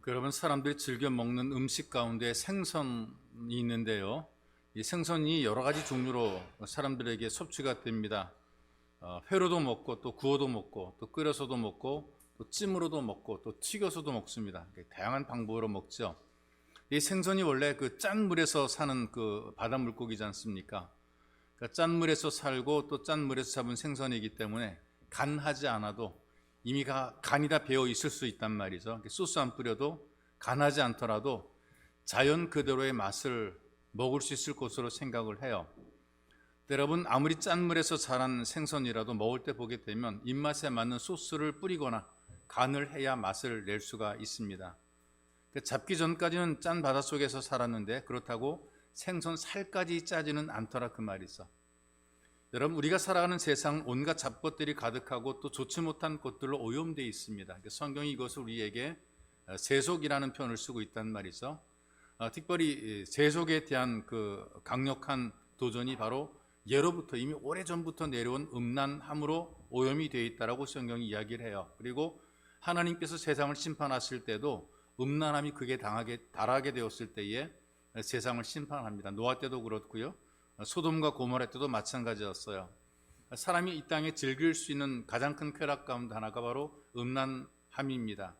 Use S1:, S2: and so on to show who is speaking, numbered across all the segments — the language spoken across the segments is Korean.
S1: 여러분, 사람들이 즐겨 먹는 음식 가운데 생선이 있는데요. 이 생선이 여러 가지 종류로 사람들에게 섭취가 됩니다. 회로도 먹고 또 구워도 먹고 또 끓여서도 먹고 또 찜으로도 먹고 또 튀겨서도 먹습니다. 다양한 방법으로 먹죠. 이 생선이 원래 그 짠 물에서 사는 그 바다 물고기지 않습니까? 그러니까 짠 물에서 살고 또 짠 물에서 잡은 생선이기 때문에 간하지 않아도 이미 간이 다 배어 있을 수 있단 말이죠. 소스 안 뿌려도 간하지 않더라도 자연 그대로의 맛을 먹을 수 있을 것으로 생각을 해요. 여러분, 아무리 짠 물에서 자란 생선이라도 먹을 때 보게 되면 입맛에 맞는 소스를 뿌리거나 간을 해야 맛을 낼 수가 있습니다. 잡기 전까지는 짠 바닷속에서 살았는데 그렇다고 생선 살까지 짜지는 않더라 그 말이죠. 여러분, 우리가 살아가는 세상 온갖 잡것들이 가득하고 또 좋지 못한 것들로 오염되어 있습니다. 성경이 이것을 우리에게 세속이라는 표현을 쓰고 있단 말이죠. 특별히 세속에 대한 그 강력한 도전이 바로 예로부터 이미 오래전부터 내려온 음란함으로 오염이 되어 있다라고 성경이 이야기를 해요. 그리고 하나님께서 세상을 심판하실 때도 음란함이 극에 달하게 되었을 때에 세상을 심판합니다. 노아 때도 그렇고요. 소돔과 고모라 때도 마찬가지였어요. 사람이 이 땅에 즐길 수 있는 가장 큰 쾌락 가운데 하나가 바로 음란함입니다.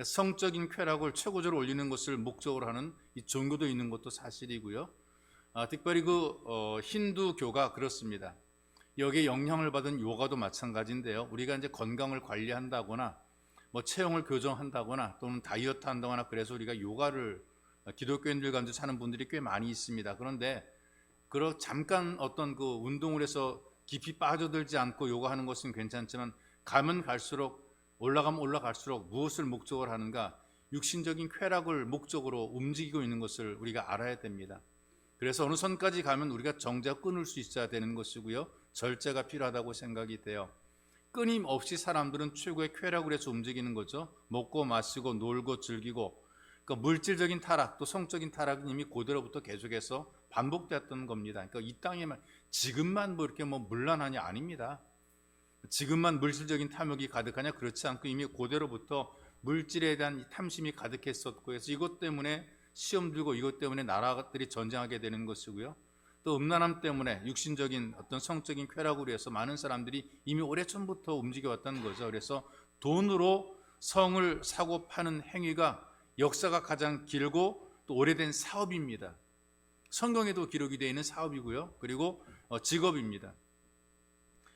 S1: 성적인 쾌락을 최고조로 올리는 것을 목적으로 하는 이 종교도 있는 것도 사실이고요. 특별히 힌두교가 그렇습니다. 여기에 영향을 받은 요가도 마찬가지인데요. 우리가 이제 건강을 관리한다거나 체형을 교정한다거나 또는 다이어트 한다거나 그래서 우리가 요가를 기독교인들 가운데 사는 분들이 꽤 많이 있습니다. 그런데 잠깐 어떤 그 운동을 해서 깊이 빠져들지 않고 요가하는 것은 괜찮지만 가면 갈수록 올라가면 올라갈수록 무엇을 목적으로 하는가? 육신적인 쾌락을 목적으로 움직이고 있는 것을 우리가 알아야 됩니다. 그래서 어느 선까지 가면 우리가 정작 끊을 수 있어야 되는 것이고요. 절제가 필요하다고 생각이 돼요. 끊임없이 사람들은 최고의 쾌락을 해서 움직이는 거죠. 먹고 마시고 놀고 즐기고. 그러니까 물질적인 타락 또 성적인 타락은 이미 고대로부터 계속해서 반복되었던 겁니다. 그러니까 이 땅에만 지금만 이렇게 문란하냐? 아닙니다. 지금만 물질적인 탐욕이 가득하냐? 그렇지 않고 이미 고대로부터 물질에 대한 탐심이 가득했었고 해서 이것 때문에 시험 들고 이것 때문에 나라들이 전쟁하게 되는 것이고요. 또 음란함 때문에 육신적인 어떤 성적인 쾌락으로 해서 많은 사람들이 이미 오래전부터 움직여왔다는 거죠. 그래서 돈으로 성을 사고 파는 행위가 역사가 가장 길고 또 오래된 사업입니다. 성경에도 기록이 되어 있는 사업이고요. 그리고 직업입니다.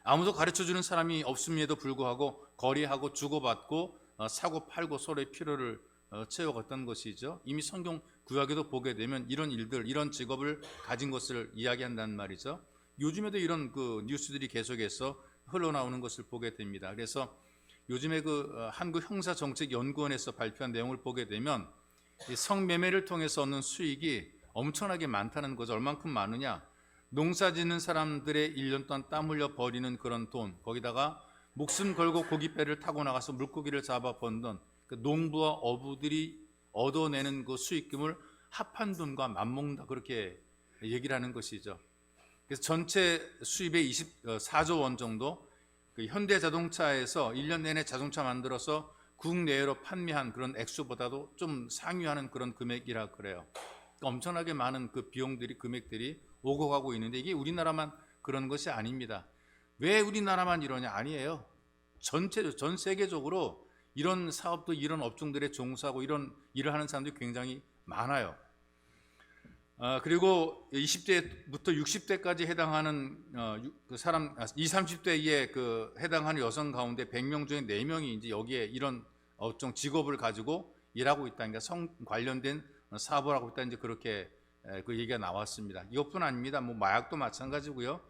S1: 아무도 가르쳐주는 사람이 없음에도 불구하고 거래하고 주고받고 사고 팔고 서로의 필요를 채워갔던 것이죠. 이미 성경 구약에도 보게 되면 이런 일들, 이런 직업을 가진 것을 이야기한다는 말이죠. 요즘에도 이런 그 뉴스들이 계속해서 흘러나오는 것을 보게 됩니다. 그래서 요즘에 한국형사정책연구원에서 발표한 내용을 보게 되면 성매매를 통해서 얻는 수익이 엄청나게 많다는 거죠. 얼만큼 많으냐? 농사 짓는 사람들의 1년 동안 땀 흘려 버리는 그런 돈, 거기다가 목숨 걸고 고깃배를 타고 나가서 물고기를 잡아 번 돈, 그 농부와 어부들이 얻어내는 그 수익금을 합한 돈과 맞먹는다, 그렇게 얘기를 하는 것이죠. 그래서 전체 수입의 24조 원 정도, 현대자동차에서 1년 내내 자동차 만들어서 국내외로 판매한 그런 액수보다도 좀 상회하는 그런 금액이라 그래요. 그러니까 엄청나게 많은 그 비용들이, 금액들이 오고 가고 있는데 이게 우리나라만 그런 것이 아닙니다. 왜 우리나라만 이러냐? 아니에요. 전 세계적으로 이런 사업도 이런 업종들에 종사하고 이런 일을 하는 사람들이 굉장히 많아요. 그리고 20대부터 60대까지 해당하는 사람, 20, 30대에 해당하는 여성 가운데 100명 중에 4명이 이제 여기에 이런 업종 직업을 가지고 일하고 있다. 그러니까 성 관련된 사업을 하고 있다. 이제 그렇게 그 얘기가 나왔습니다. 이것뿐 아닙니다. 마약도 마찬가지고요.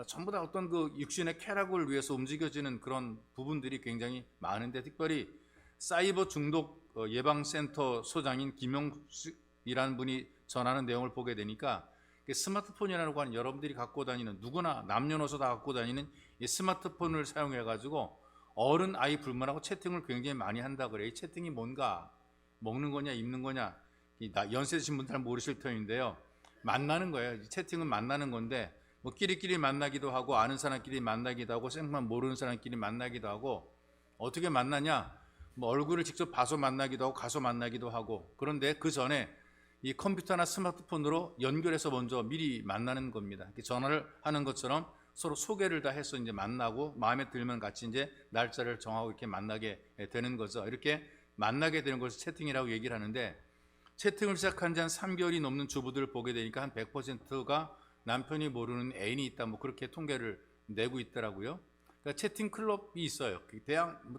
S1: 전부 다 어떤 그 육신의 쾌락을 위해서 움직여지는 그런 부분들이 굉장히 많은데, 특별히 사이버 중독 예방센터 소장인 김영숙이라는 분이 전하는 내용을 보게 되니까 스마트폰이라고 하는 여러분들이 갖고 다니는, 누구나 남녀노소 다 갖고 다니는 이 스마트폰을 사용해 가지고 어른 아이 불문하고 채팅을 굉장히 많이 한다 그래요. 이 채팅이 뭔가? 먹는 거냐 입는 거냐? 연세 드신 분들 잘 모르실 터인데요. 만나는 거예요. 채팅은 만나는 건데 끼리끼리 만나기도 하고 아는 사람끼리 만나기도 하고 생판 모르는 사람끼리 만나기도 하고. 어떻게 만나냐? 뭐 얼굴을 직접 봐서 만나기도 하고 가서 만나기도 하고, 그런데 그 전에 이 컴퓨터나 스마트폰으로 연결해서 먼저 미리 만나는 겁니다. 전화를 하는 것처럼 서로 소개를 다 해서 이제 만나고 마음에 들면 같이 이제 날짜를 정하고 이렇게 만나게 되는 거죠. 이렇게 만나게 되는 것을 채팅이라고 얘기를 하는데, 채팅을 시작한 지 한 3개월이 넘는 주부들을 보게 되니까 한 100%가 남편이 모르는 애인이 있다, 뭐 그렇게 통계를 내고 있더라고요. 그러니까 채팅 클럽이 있어요.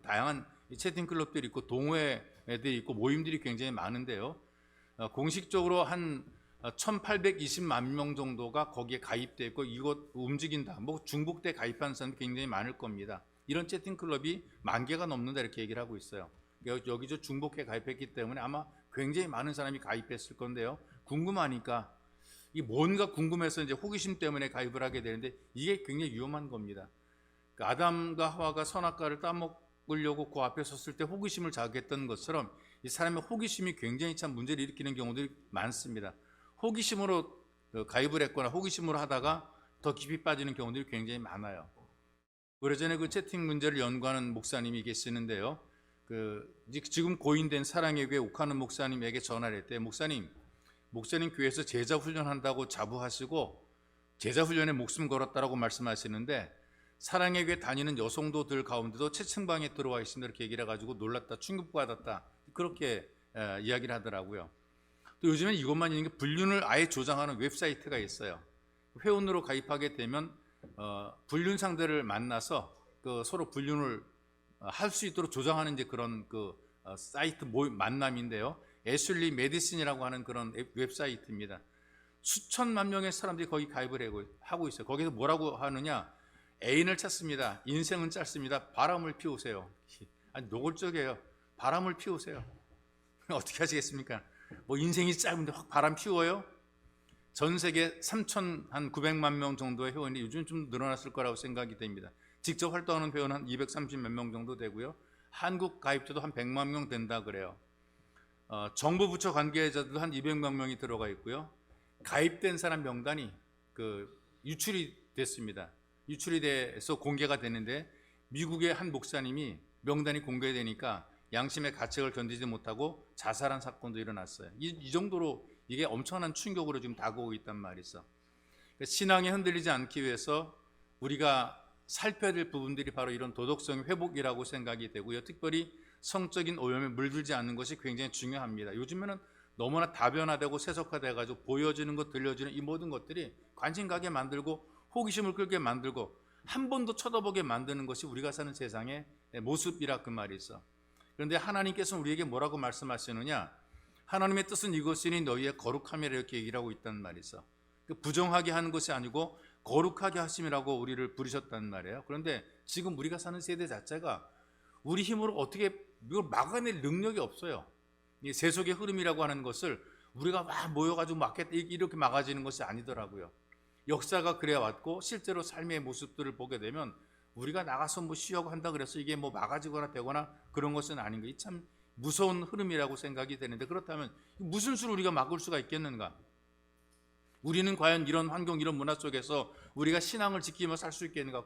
S1: 다양한 채팅 클럽들이 있고 동호회들이 있고 모임들이 굉장히 많은데요. 공식적으로 한 1820만 명 정도가 거기에 가입되어 있고 이것 움직인다, 뭐 중복돼 가입하는 사람이 굉장히 많을 겁니다. 이런 채팅 클럽이 10,000개가 넘는다 이렇게 얘기를 하고 있어요. 여기저 중복해 가입했기 때문에 아마 굉장히 많은 사람이 가입했을 건데요. 궁금하니까, 이 뭔가 궁금해서 이제 호기심 때문에 가입을 하게 되는데 이게 굉장히 위험한 겁니다. 아담과 하와가 선악과를 따먹으려고 그 앞에 섰을 때 호기심을 자극했던 것처럼 이 사람의 호기심이 굉장히 참 문제를 일으키는 경우들이 많습니다. 호기심으로 가입을 했거나 호기심으로 하다가 더 깊이 빠지는 경우들이 굉장히 많아요. 오래전에 그 채팅 문제를 연구하는 목사님이 계시는데요. 지금 고인된 사랑의 교회 옥하는 목사님에게 전화를 했대요. 목사님 교회에서 제자 훈련한다고 자부하시고 제자 훈련에 목숨 걸었다라고 말씀하시는데 사랑의 교회 다니는 여성도들 가운데도 채팅방에 들어와 있습니다, 이렇게 얘기를 해가지고 놀랐다, 충격받았다, 그렇게 이야기를 하더라고요. 또 요즘엔 이것만 있는 게 불륜을 아예 조장하는 웹사이트가 있어요. 회원으로 가입하게 되면 불륜 상대를 만나서 서로 불륜을 할 수 있도록 조장하는 이제 그런 사이트 만남인데요. 애슐리 메디슨이라고 하는 그런 웹사이트입니다. 수천만 명의 사람들이 거기 가입을 하고 있어요. 거기서 뭐라고 하느냐? 애인을 찾습니다. 인생은 짧습니다. 바람을 피우세요. 아니, 노골적이에요. 바람을 피우세요. 어떻게 하시겠습니까? 뭐 인생이 짧은데 확 바람 피워요? 전 세계 3,900만 명 정도의 회원이 요즘 좀 늘어났을 거라고 생각이 됩니다. 직접 활동하는 회원은 한 230몇 명 정도 되고요. 한국 가입자도 한 100만 명 된다 그래요. 정부 부처 관계자들도 한 200만 명이 들어가 있고요. 가입된 사람 명단이 유출이 됐습니다. 유출이 돼서 공개가 되는데 미국의 한 목사님이 명단이 공개되니까 양심의 가책을 견디지 못하고 자살한 사건도 일어났어요. 이 정도로 이게 엄청난 충격으로 지금 다가오고 있단 말이죠. 신앙이 흔들리지 않기 위해서 우리가 살펴야 될 부분들이 바로 이런 도덕성의 회복이라고 생각이 되고요. 특별히 성적인 오염에 물들지 않는 것이 굉장히 중요합니다. 요즘에는 너무나 다변화되고 세속화돼가지고 보여지는 것, 들려지는 이 모든 것들이 관심 가게 만들고 호기심을 끌게 만들고 한 번도 쳐다보게 만드는 것이 우리가 사는 세상의 모습이라 그 말이죠. 그런데 하나님께서는 우리에게 뭐라고 말씀하시느냐? 하나님의 뜻은 이것이니 너희의 거룩함이라 이렇게 얘기를 하고 있단 말이죠. 부정하게 하는 것이 아니고 거룩하게 하심이라고 우리를 부르셨단 말이에요. 그런데 지금 우리가 사는 세대 자체가 우리 힘으로 어떻게 이걸 막아낼 능력이 없어요. 이 세속의 흐름이라고 하는 것을 우리가 막 모여가지고 이렇게 막아지는 것이 아니더라고요. 역사가 그래 왔고 실제로 삶의 모습들을 보게 되면 우리가 나가서 뭐 쉬려고 한다 그래서 이게 뭐 막아지거나 되거나 그런 것은 아닌 거예요. 참 무서운 흐름이라고 생각이 되는데, 그렇다면 무슨 수로 우리가 막을 수가 있겠는가? 우리는 과연 이런 환경, 이런 문화 속에서 우리가 신앙을 지키며 살 수 있겠는가?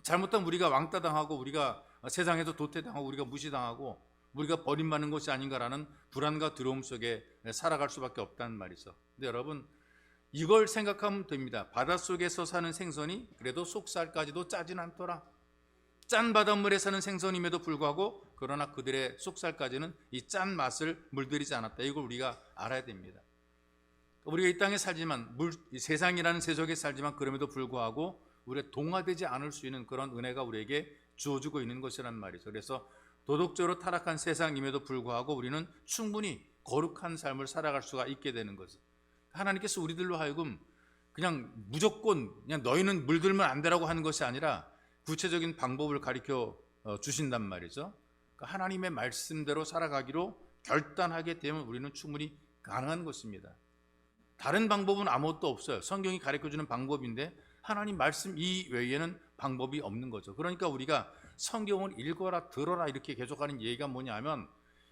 S1: 잘못하면 우리가 왕따당하고 우리가 세상에서 도태당하고 우리가 무시당하고 우리가 버림받는 것이 아닌가라는 불안과 두려움 속에 살아갈 수밖에 없다는 말이죠. 근데 여러분, 이걸 생각하면 됩니다. 바닷속에서 사는 생선이 그래도 속살까지도 짜진 않더라. 짠 바닷물에 사는 생선임에도 불구하고 그러나 그들의 속살까지는 이 짠 맛을 물들이지 않았다. 이걸 우리가 알아야 됩니다. 우리가 이 땅에 살지만 이 세상이라는 세속에 살지만 그럼에도 불구하고 우리가 동화되지 않을 수 있는 그런 은혜가 우리에게 주어지고 있는 것이란 말이죠. 그래서 도덕적으로 타락한 세상임에도 불구하고 우리는 충분히 거룩한 삶을 살아갈 수가 있게 되는 거죠. 하나님께서 우리들로 하여금 그냥 무조건 그냥 너희는 물들면 안 되라고 하는 것이 아니라 구체적인 방법을 가르쳐 주신단 말이죠. 그러니까 하나님의 말씀대로 살아가기로 결단하게 되면 우리는 충분히 가능한 것입니다. 다른 방법은 아무것도 없어요. 성경이 가르쳐주는 방법인데 하나님 말씀 이외에는 방법이 없는 거죠. 그러니까 우리가 성경을 읽어라 들어라 이렇게 계속하는 얘기가 뭐냐면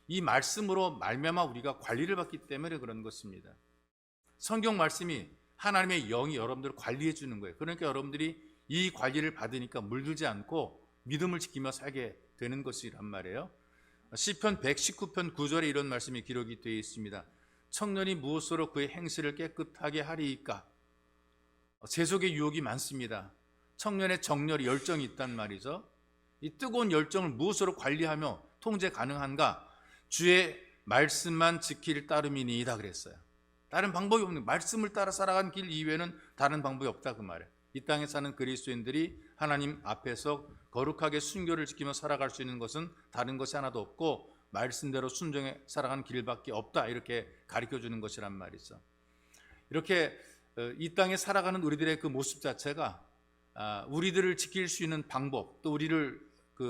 S1: 이 말씀으로 말미암아 우리가 관리를 받기 때문에 그런 것입니다. 성경 말씀이 하나님의 영이 여러분들을 관리해 주는 거예요. 그러니까 여러분들이 이 관리를 받으니까 물들지 않고 믿음을 지키며 살게 되는 것이란 말이에요. 시편 119편 9절에 이런 말씀이 기록이 되어 있습니다. 청년이 무엇으로 그의 행실을 깨끗하게 하리이까? 세속의 유혹이 많습니다. 청년의 정열이 열정이 있단 말이죠. 이 뜨거운 열정을 무엇으로 관리하며 통제 가능한가? 주의 말씀만 지킬 따름이니이다 그랬어요. 다른 방법이 없는, 말씀을 따라 살아가는 길 이외에는 다른 방법이 없다 그 말이에요. 이 땅에 사는 그리스도인들이 하나님 앞에서 거룩하게 순교를 지키며 살아갈 수 있는 것은 다른 것이 하나도 없고 말씀대로 순종해 살아가는 길밖에 없다, 이렇게 가르쳐 주는 것이란 말이죠. 이렇게 이 땅에 살아가는 우리들의 그 모습 자체가 우리들을 지킬 수 있는 방법, 또 우리를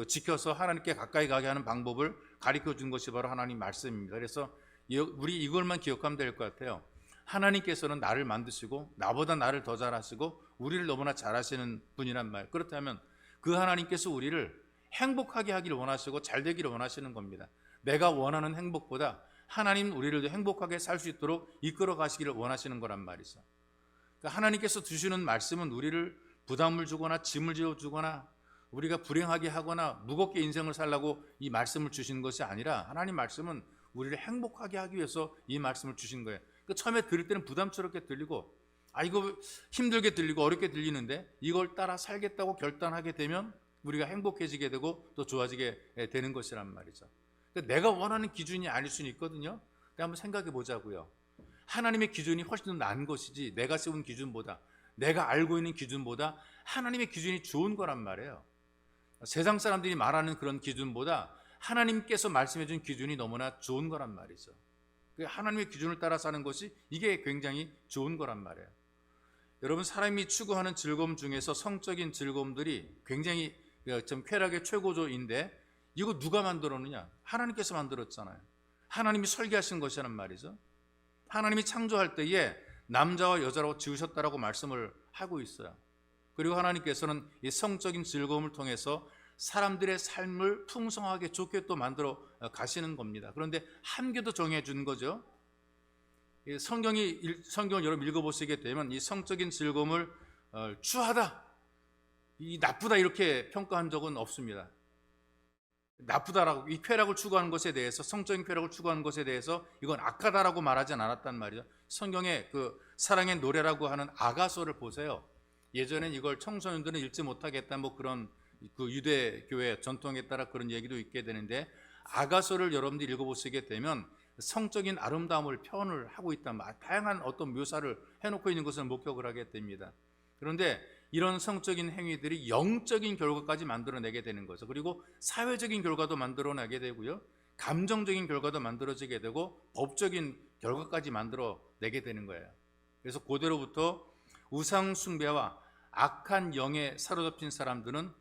S1: 지켜서 하나님께 가까이 가게 하는 방법을 가르쳐 준 것이 바로 하나님 말씀입니다. 그래서 우리 이걸만 기억하면 될 것 같아요. 하나님께서는 나를 만드시고 나보다 나를 더 잘하시고 우리를 너무나 잘하시는 분이란 말. 그렇다면 그 하나님께서 우리를 행복하게 하기를 원하시고 잘 되기를 원하시는 겁니다. 내가 원하는 행복보다 하나님 우리를 행복하게 살 수 있도록 이끌어 가시기를 원하시는 거란 말이죠. 그러니까 하나님께서 주시는 말씀은 우리를 부담을 주거나 짐을 지어주거나 우리가 불행하게 하거나 무겁게 인생을 살라고 이 말씀을 주신 것이 아니라, 하나님 말씀은 우리를 행복하게 하기 위해서 이 말씀을 주신 거예요. 그러니까 처음에 들을 때는 부담스럽게 들리고 이거 힘들게 들리고 어렵게 들리는데 이걸 따라 살겠다고 결단하게 되면 우리가 행복해지게 되고 또 좋아지게 되는 것이란 말이죠. 그러니까 내가 원하는 기준이 아닐 수는 있거든요. 근데 한번 생각해 보자고요. 하나님의 기준이 훨씬 더 나은 것이지, 내가 세운 기준보다, 내가 알고 있는 기준보다 하나님의 기준이 좋은 거란 말이에요. 세상 사람들이 말하는 그런 기준보다 하나님께서 말씀해 준 기준이 너무나 좋은 거란 말이죠. 하나님의 기준을 따라 사는 것이 이게 굉장히 좋은 거란 말이에요. 여러분, 사람이 추구하는 즐거움 중에서 성적인 즐거움들이 굉장히 좀 쾌락의 최고조인데 이거 누가 만들었느냐? 하나님께서 만들었잖아요. 하나님이 설계하신 것이란 말이죠. 하나님이 창조할 때에 남자와 여자라고 지으셨다라고 말씀을 하고 있어요. 그리고 하나님께서는 이 성적인 즐거움을 통해서 사람들의 삶을 풍성하게 좋게 또 만들어 가시는 겁니다. 그런데 한계도 정해 준 거죠. 성경을 여러분 읽어보시게 되면 이 성적인 즐거움을 추하다, 이 나쁘다 이렇게 평가한 적은 없습니다. 나쁘다라고, 이 쾌락을 추구하는 것에 대해서, 성적인 쾌락을 추구하는 것에 대해서 이건 악하다라고 말하진 않았단 말이죠. 성경에 그 사랑의 노래라고 하는 아가서를 보세요. 예전엔 이걸 청소년들은 읽지 못하겠다, 뭐 그런 그 유대교회 전통에 따라 그런 얘기도 있게 되는데, 아가서를 여러분들이 읽어보시게 되면 성적인 아름다움을 표현을 하고 있단 말, 다양한 어떤 묘사를 해놓고 있는 것을 목격을 하게 됩니다. 그런데 이런 성적인 행위들이 영적인 결과까지 만들어내게 되는 거죠. 그리고 사회적인 결과도 만들어내게 되고요, 감정적인 결과도 만들어지게 되고 법적인 결과까지 만들어내게 되는 거예요. 그래서 고대로부터 우상 숭배와 악한 영에 사로잡힌 사람들은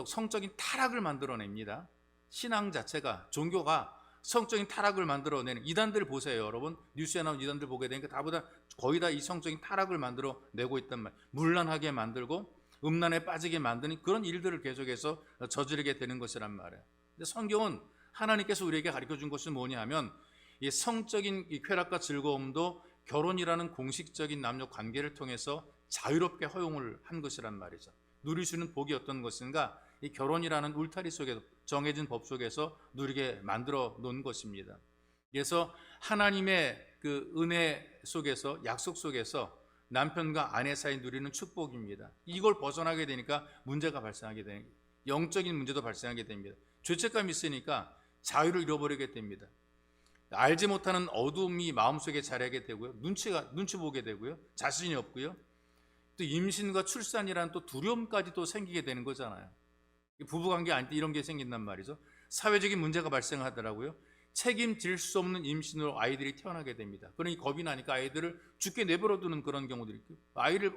S1: 성적인 타락을 만들어냅니다. 신앙 자체가, 종교가 성적인 타락을 만들어내는 이단들 보세요. 여러분, 뉴스에 나온 이단들 보게 되니까 거의 다 이 성적인 타락을 만들어내고 있단 말이에요. 문란하게 만들고 음란에 빠지게 만드는 그런 일들을 계속해서 저지르게 되는 것이란 말이에요. 근데 성경은 하나님께서 우리에게 가르쳐준 것은 뭐냐 하면, 이 성적인 이 쾌락과 즐거움도 결혼이라는 공식적인 남녀 관계를 통해서 자유롭게 허용을 한 것이란 말이죠. 누릴 수 있는 복이 어떤 것인가? 이 결혼이라는 울타리 속에서, 정해진 법 속에서 누리게 만들어 놓은 것입니다. 그래서 하나님의 그 은혜 속에서, 약속 속에서 남편과 아내 사이 누리는 축복입니다. 이걸 벗어나게 되니까 문제가 발생하게 되는, 영적인 문제도 발생하게 됩니다. 죄책감이 있으니까 자유를 잃어버리게 됩니다. 알지 못하는 어둠이 마음속에 자리하게 되고요, 눈치 보게 되고요, 자신이 없고요, 또 임신과 출산이라는 또 두려움까지 또 생기게 되는 거잖아요. 부부관계 아닐 때 이런 게 생긴단 말이죠. 사회적인 문제가 발생하더라고요. 책임질 수 없는 임신으로 아이들이 태어나게 됩니다. 그러니 겁이 나니까 아이들을 죽게 내버려 두는 그런 경우들이 있고,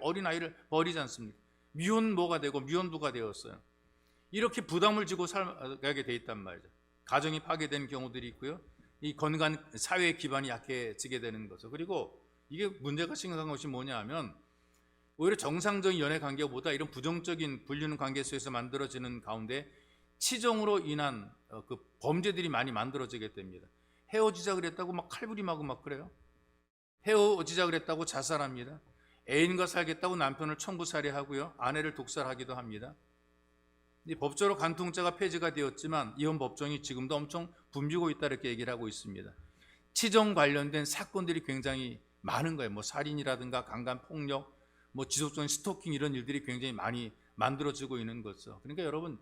S1: 어린 아이를 버리지 않습니까? 미혼모가 되고 미혼부가 되었어요. 이렇게 부담을 지고 살아가게 돼 있단 말이죠. 가정이 파괴되는 경우들이 있고요, 이 건강 사회의 기반이 약해지게 되는 거죠. 그리고 이게 문제가 심각한 것이 뭐냐 하면, 오히려 정상적인 연애 관계보다 이런 부정적인 불륜 관계 속에서 만들어지는 가운데 치정으로 인한 그 범죄들이 많이 만들어지게 됩니다. 헤어지자 그랬다고 막 칼부림하고 막 그래요. 헤어지자 그랬다고 자살합니다. 애인과 살겠다고 남편을 청부살해하고요, 아내를 독살하기도 합니다. 이 법적으로 간통죄가 폐지가 되었지만 이혼 법정이 지금도 엄청 붐비고 있다 이렇게 얘기를 하고 있습니다. 치정 관련된 사건들이 굉장히 많은 거예요. 뭐 살인이라든가 강간 폭력, 뭐 지속적인 스토킹 이런 일들이 굉장히 많이 만들어지고 있는 거죠. 그러니까 여러분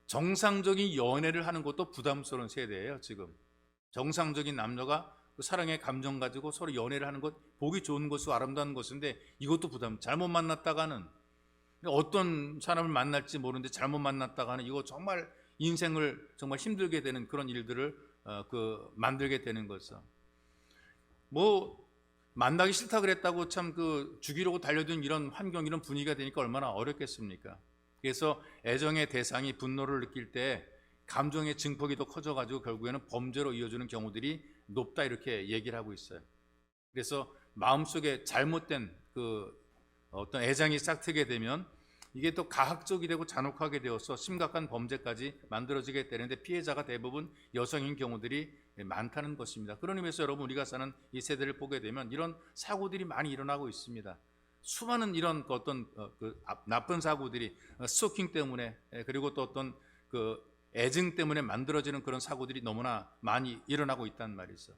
S1: 정상적인 연애를 하는 것도 부담스러운 세대예요. 지금 정상적인 남녀가 사랑의 감정 가지고 서로 연애를 하는 것 보기 좋은 것이고 아름다운 것인데 이것도 부담. 잘못 만났다가는 어떤 사람을 만날지 모르는데 잘못 만났다가는 이거 정말 인생을 정말 힘들게 되는 그런 일들을 만들게 되는 거죠. 뭐 만나기 싫다 그랬다고 참 죽이려고 달려든 이런 환경, 이런 분위기가 되니까 얼마나 어렵겠습니까? 그래서 애정의 대상이 분노를 느낄 때 감정의 증폭이 더 커져가지고 결국에는 범죄로 이어지는 경우들이 높다 이렇게 얘기를 하고 있어요. 그래서 마음속에 잘못된 어떤 애정이 싹트게 되면 이게 또 가학적이 되고 잔혹하게 되어서 심각한 범죄까지 만들어지게 되는데 피해자가 대부분 여성인 경우들이 많다는 것입니다. 그런 의미에서 여러분 우리가 사는 이 세대를 보게 되면 이런 사고들이 많이 일어나고 있습니다. 수많은 이런 어떤 나쁜 사고들이 스토킹 때문에 그리고 또 어떤 애증 때문에 만들어지는 그런 사고들이 너무나 많이 일어나고 있단 말이죠.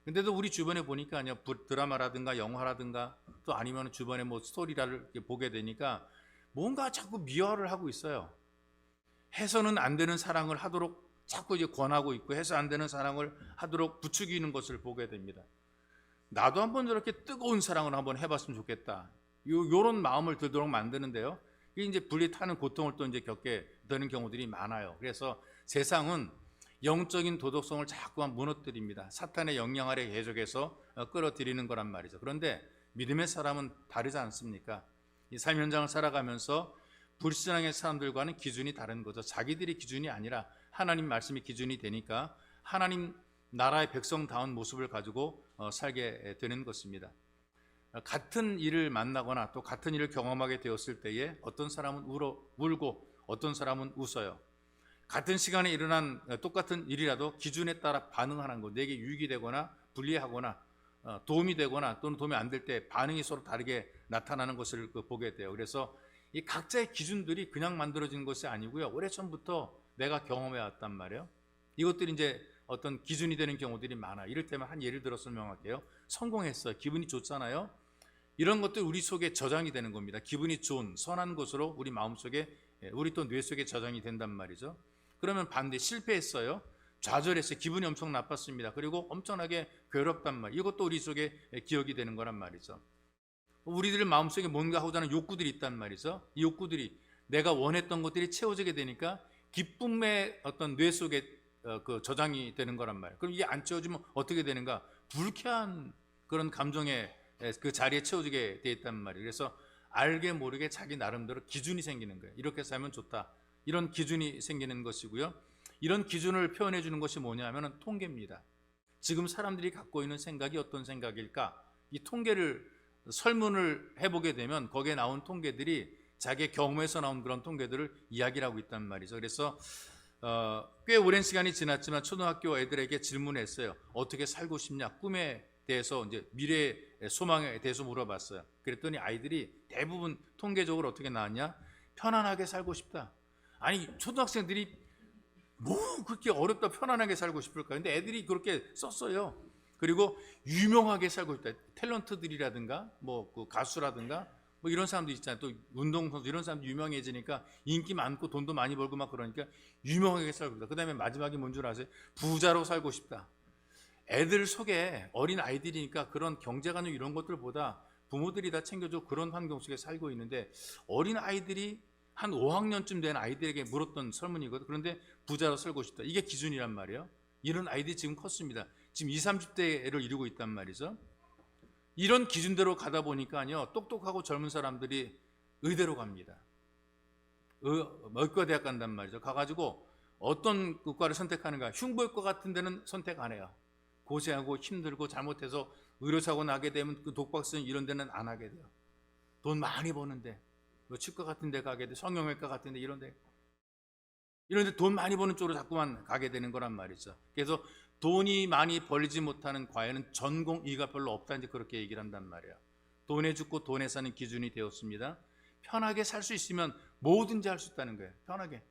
S1: 근데도 우리 주변에 보니까요, 드라마라든가 영화라든가 또 아니면 주변에 뭐 스토리를 보게 되니까 뭔가 자꾸 미화를 하고 있어요. 해서는 안 되는 사랑을 하도록 자꾸 이제 권하고 있고 해서 안 되는 사랑을 하도록 부추기는 것을 보게 됩니다. 나도 한번 저렇게 뜨거운 사랑을 한번 해봤으면 좋겠다. 요런 마음을 들도록 만드는데요. 이게 이제 불이 타는 고통을 또 이제 겪게 되는 경우들이 많아요. 그래서 세상은 영적인 도덕성을 자꾸만 무너뜨립니다. 사탄의 영향 아래 계속해서 끌어들이는 거란 말이죠. 그런데 믿음의 사람은 다르지 않습니까? 이 삶 현장을 살아가면서 불신앙의 사람들과는 기준이 다른 거죠. 자기들이 기준이 아니라 하나님 말씀이 기준이 되니까 하나님 나라의 백성다운 모습을 가지고 살게 되는 것입니다. 같은 일을 만나거나 또 같은 일을 경험하게 되었을 때에 어떤 사람은 울고 어떤 사람은 웃어요. 같은 시간에 일어난 똑같은 일이라도 기준에 따라 반응하는 것, 내게 유익이 되거나 불리하거나 도움이 되거나 또는 도움이 안 될 때 반응이 서로 다르게 나타나는 것을 보게 돼요. 그래서 이 각자의 기준들이 그냥 만들어진 것이 아니고요, 오래전부터 내가 경험해 왔단 말이에요. 이것들이 이제 어떤 기준이 되는 경우들이 많아요. 이를테면 한 예를 들어 설명할게요. 성공했어요. 기분이 좋잖아요. 이런 것들 우리 속에 저장이 되는 겁니다. 기분이 좋은 선한 것으로 우리 마음속에, 우리 또 뇌 속에 저장이 된단 말이죠. 그러면 반대 실패했어요. 좌절했어요. 기분이 엄청 나빴습니다. 그리고 엄청나게 괴롭단 말이에요. 이것도 우리 속에 기억이 되는 거란 말이죠. 우리들 마음속에 뭔가 하고자 하는 욕구들이 있단 말이죠. 이 욕구들이 내가 원했던 것들이 채워지게 되니까 기쁨의 어떤 뇌 속에 저장이 되는 거란 말이에요. 그럼 이게 안 채워지면 어떻게 되는가? 불쾌한 그런 감정의 그 자리에 채워지게 돼 있단 말이에요. 그래서 알게 모르게 자기 나름대로 기준이 생기는 거예요. 이렇게 살면 좋다. 이런 기준이 생기는 것이고요. 이런 기준을 표현해 주는 것이 뭐냐면 통계입니다. 지금 사람들이 갖고 있는 생각이 어떤 생각일까? 이 통계를 설문을 해보게 되면 거기에 나온 통계들이 자기의 경험에서 나온 그런 통계들을 이야기를 하고 있단 말이죠. 그래서 꽤 오랜 시간이 지났지만 초등학교 애들에게 질문했어요. 어떻게 살고 싶냐? 꿈에 대해서 이제 미래의 소망에 대해서 물어봤어요. 그랬더니 아이들이 대부분 통계적으로 어떻게 나왔냐? 편안하게 살고 싶다. 아니 초등학생들이 뭐 그렇게 어렵다 편안하게 살고 싶을까? 근데 애들이 그렇게 썼어요. 그리고 유명하게 살고 싶다. 탤런트들이라든가 뭐 가수라든가 뭐 이런 사람도 있잖아요. 또 운동선수 이런 사람도 유명해지니까 인기 많고 돈도 많이 벌고 막 그러니까 유명하게 살고 싶다. 그 다음에 마지막이 뭔 줄 아세요? 부자로 살고 싶다. 애들 속에 어린 아이들이니까 그런 경제관념 이런 것들보다 부모들이 다 챙겨줘 그런 환경 속에 살고 있는데 어린 아이들이 한 5학년쯤 된 아이들에게 물었던 설문이거든. 그런데 부자로 살고 싶다. 이게 기준이란 말이에요. 이런 아이들이 지금 컸습니다. 지금 20, 30대를 이루고 있단 말이죠. 이런 기준대로 가다 보니까요, 똑똑하고 젊은 사람들이 의대로 갑니다. 의과대학 간단 말이죠. 가가지고 어떤 과를 선택하는가? 흉부외과 같은 데는 선택 안 해요. 고생하고 힘들고 잘못해서 의료사고 나게 되면 그 독박스 이런 데는 안 하게 돼요. 돈 많이 버는데 뭐 치과 같은 데 가게 돼, 성형외과 같은 데 이런 데 돈 많이 버는 쪽으로 자꾸만 가게 되는 거란 말이죠. 그래서 돈이 많이 벌지 못하는 과에는 전공 이유가 별로 없다 이제 그렇게 얘기를 한단 말이에요. 돈에 죽고 돈에 사는 기준이 되었습니다. 편하게 살 수 있으면 뭐든지 할 수 있다는 거예요. 편하게.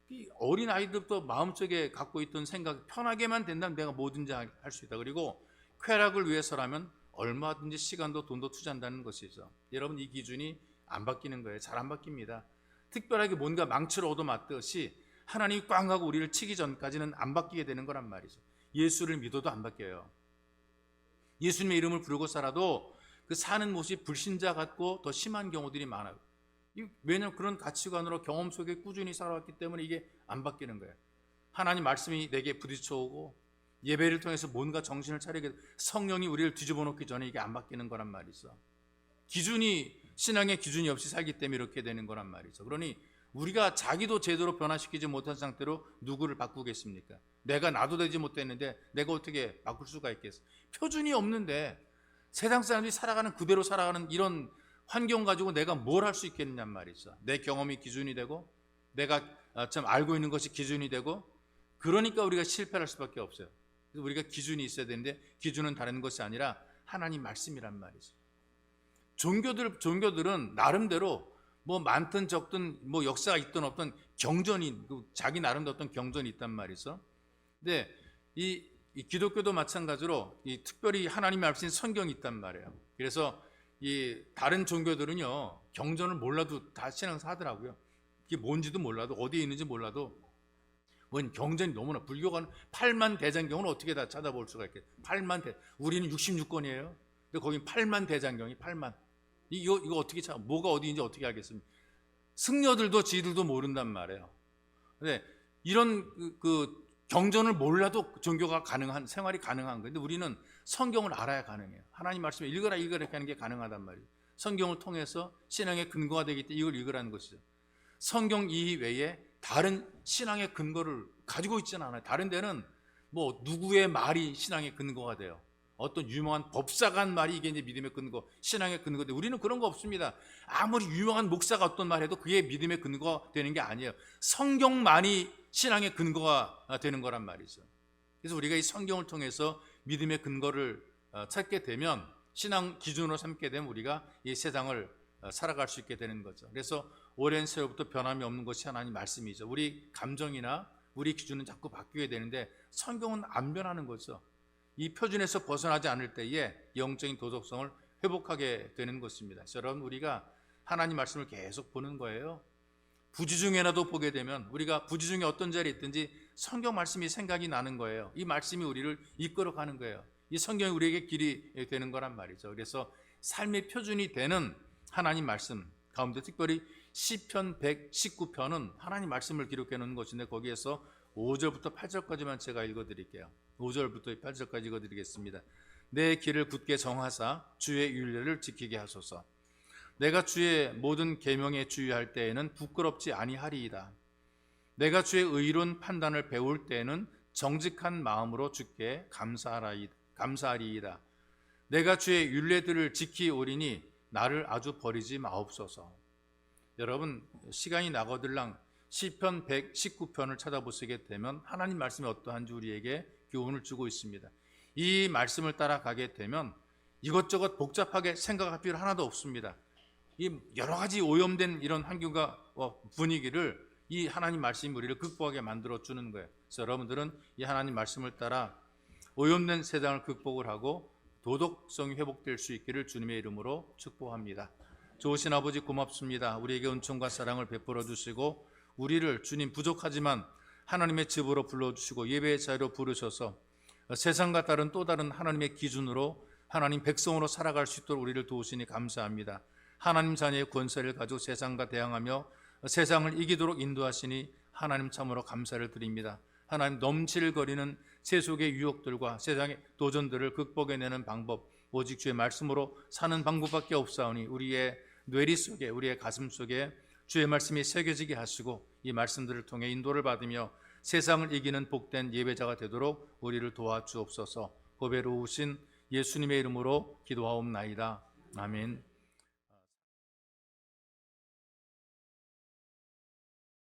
S1: 이 어린 아이들부터 마음속에 갖고 있던 생각, 편하게만 된다면 내가 뭐든지 할 수 있다. 그리고 쾌락을 위해서라면 얼마든지 시간도 돈도 투자한다는 것이죠. 여러분, 이 기준이 안 바뀌는 거예요. 잘 안 바뀝니다. 특별하게 뭔가 망치를 얻어맞듯이 하나님이 꽝 하고 우리를 치기 전까지는 안 바뀌게 되는 거란 말이죠. 예수를 믿어도 안 바뀌어요. 예수님의 이름을 부르고 살아도 그 사는 모습이 불신자 같고 더 심한 경우들이 많아요. 왜냐하면 그런 가치관으로 경험 속에 꾸준히 살아왔기 때문에 이게 안 바뀌는 거예요. 하나님 말씀이 내게 부딪혀오고 예배를 통해서 뭔가 정신을 차리게, 성령이 우리를 뒤집어 놓기 전에 이게 안 바뀌는 거란 말이죠. 기준이, 신앙의 기준이 없이 살기 때문에 이렇게 되는 거란 말이죠. 그러니 우리가 자기도 제대로 변화시키지 못한 상태로 누구를 바꾸겠습니까? 내가 나도 되지 못했는데 내가 어떻게 바꿀 수가 있겠어? 표준이 없는데 세상 사람들이 살아가는 그대로 살아가는 이런 환경 가지고 내가 뭘 할 수 있겠느냐 말이죠. 내 경험이 기준이 되고 내가 참 알고 있는 것이 기준이 되고, 그러니까 우리가 실패할 수밖에 없어요. 그래서 우리가 기준이 있어야 되는데 기준은 다른 것이 아니라 하나님 말씀이란 말이죠. 종교들은 나름대로 뭐 많든 적든 뭐 역사가 있든 없든 경전이, 자기 나름대로 어떤 경전이 있단 말이죠. 근데 이 기독교도 마찬가지로 특별히 하나님 말씀인 성경이 있단 말이에요. 그래서 이 다른 종교들은요, 경전을 몰라도 다 신앙하더라고요. 이게 뭔지도 몰라도, 어디에 있는지 몰라도, 원 경전이 너무나, 불교가 8만 대장경을 어떻게 다 찾아볼 수가 있겠어요? 8만 대, 우리는 66권이에요. 근데 거긴 8만 대장경이 8만. 이거 어떻게 뭐가 어디인지 어떻게 알겠습니까? 승려들도 지들도 모른단 말이에요. 근데 이런 그 경전을 몰라도 종교가 가능한, 생활이 가능한 거예요. 근데 우리는 성경을 알아야 가능해요. 하나님 말씀을 읽어라 이렇게 하는 게 가능하단 말이에요. 성경을 통해서 신앙의 근거가 되기 때문에 이걸 읽으라는 것이죠. 성경 이외에 다른 신앙의 근거를 가지고 있지는 않아요. 다른 데는 뭐 누구의 말이 신앙의 근거가 돼요. 어떤 유명한 법사가 한 말이 이게 이제 믿음의 근거, 신앙의 근거인데 우리는 그런 거 없습니다. 아무리 유명한 목사가 어떤 말 해도 그게 믿음의 근거가 되는 게 아니에요. 성경만이 신앙의 근거가 되는 거란 말이죠. 그래서 우리가 이 성경을 통해서 믿음의 근거를 찾게 되면, 신앙 기준으로 삼게 되면 우리가 이 세상을 살아갈 수 있게 되는 거죠. 그래서 오랜 세월부터 변함이 없는 것이 하나님 말씀이죠. 우리 감정이나 우리 기준은 자꾸 바뀌게 되는데 성경은 안 변하는 거죠. 이 표준에서 벗어나지 않을 때에 영적인 도덕성을 회복하게 되는 것입니다. 그래서 여러분, 우리가 하나님 말씀을 계속 보는 거예요. 부지 중에라도 보게 되면 우리가 부지 중에 어떤 자리에 있든지 성경 말씀이 생각이 나는 거예요. 이 말씀이 우리를 이끌어 가는 거예요. 이 성경이 우리에게 길이 되는 거란 말이죠. 그래서 삶의 표준이 되는 하나님 말씀 가운데 특별히 시편 119편은 하나님 말씀을 기록해 놓은 것인데, 거기에서 5절부터 8절까지만 제가 읽어드릴게요. 5절부터 8절까지 읽어드리겠습니다. 내 길을 굳게 정하사 주의 율례를 지키게 하소서. 내가 주의 모든 계명에 주의할 때에는 부끄럽지 아니하리이다. 내가 주의 의로운 판단을 배울 때에는 정직한 마음으로 주께 감사하리이다. 내가 주의 율례들을 지키오리니 나를 아주 버리지 마옵소서. 여러분, 시간이 나거들랑 시편 119편을 찾아보시게 되면 하나님 말씀이 어떠한지 우리에게 교훈을 주고 있습니다. 이 말씀을 따라가게 되면 이것저것 복잡하게 생각할 필요 하나도 없습니다. 이 여러 가지 오염된 이런 환경과 분위기를 이 하나님 말씀이 우리를 극복하게 만들어 주는 거예요. 그래서 여러분들은 이 하나님 말씀을 따라 오염된 세상을 극복을 하고 도덕성이 회복될 수 있기를 주님의 이름으로 축복합니다. 좋으신 아버지, 고맙습니다. 우리에게 은총과 사랑을 베풀어 주시고 우리를 주님 부족하지만 하나님의 집으로 불러주시고 예배의 자리로 부르셔서 세상과 다른 또 다른 하나님의 기준으로 하나님 백성으로 살아갈 수 있도록 우리를 도우시니 감사합니다. 하나님 자녀의 권세를 가지고 세상과 대항하며 세상을 이기도록 인도하시니 하나님 참으로 감사를 드립니다. 하나님, 넘칠거리는 세속의 유혹들과 세상의 도전들을 극복해내는 방법, 오직 주의 말씀으로 사는 방법밖에 없사오니 우리의 뇌리 속에, 우리의 가슴 속에 주의 말씀이 새겨지게 하시고 이 말씀들을 통해 인도를 받으며 세상을 이기는 복된 예배자가 되도록 우리를 도와주옵소서. 보배로우신 예수님의 이름으로 기도하옵나이다. 아멘.